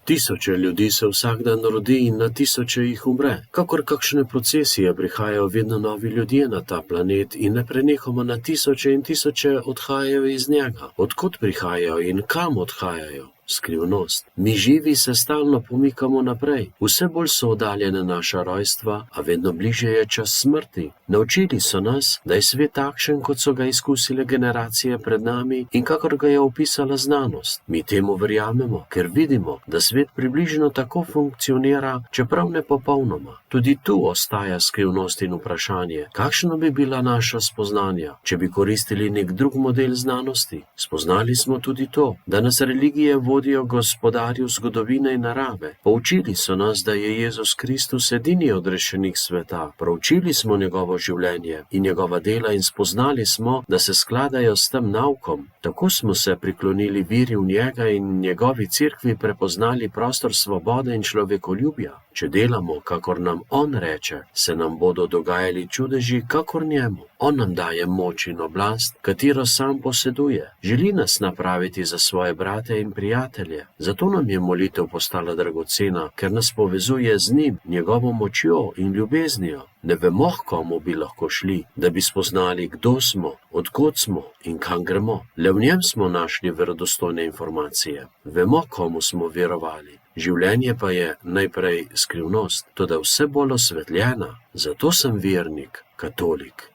Tisoče ljudi se vsak dan rodi in na tisoče jih umre. Kakor kakšne procesije prihajajo vedno novi ljudje na ta planet in neprenehoma na tisoče in tisoče odhajajo iz njega. Odkot prihajajo in kam odhajajo? Skrivnost. Mi živi se stalno pomikamo naprej. Vse bolj so oddaljene naša rojstva, a vedno bližje je čas smrti. Naučili so nas, da je svet takšen, kot so ga izkusile generacije pred nami in kakor ga je opisala znanost. Mi temu verjamemo, ker vidimo, da svet približno tako funkcionira, čeprav ne popolnoma. Tudi tu ostaja skrivnost in vprašanje, kakšno bi bila naša spoznanja, če bi koristili nek drug model znanosti. Spoznali smo tudi to, da nas religije vodijo gospodarju zgodovine in narave. Poučili so nas, da je Jezus Kristus edini odrešenik sveta. Proučili smo njegovo življenje in njegova dela in spoznali smo, da se skladajo s tem naukom. Tako smo se priklonili veri v njega in njegovi cerkvi prepoznali prostor svobode in človekoljubja. Če delamo, kakor nam on reče, se nam bodo dogajali čudeži, kakor njemu. On nam daje moč in oblast, katero sam poseduje. Želi nas napraviti za svoje brate in prijatelje. Zato nam je molitev postala dragocena, ker nas povezuje z njim, njegovo močjo in ljubeznijo. Ne vemo, k komu bi lahko šli, da bi spoznali, kdo smo, odkot smo in kam gremo. Le v njem smo našli verodostojne informacije. Vemo, komu smo verovali. Življenje pa je najprej skrivnost, toda vse bolj osvetljena. Zato sem vernik, katolik.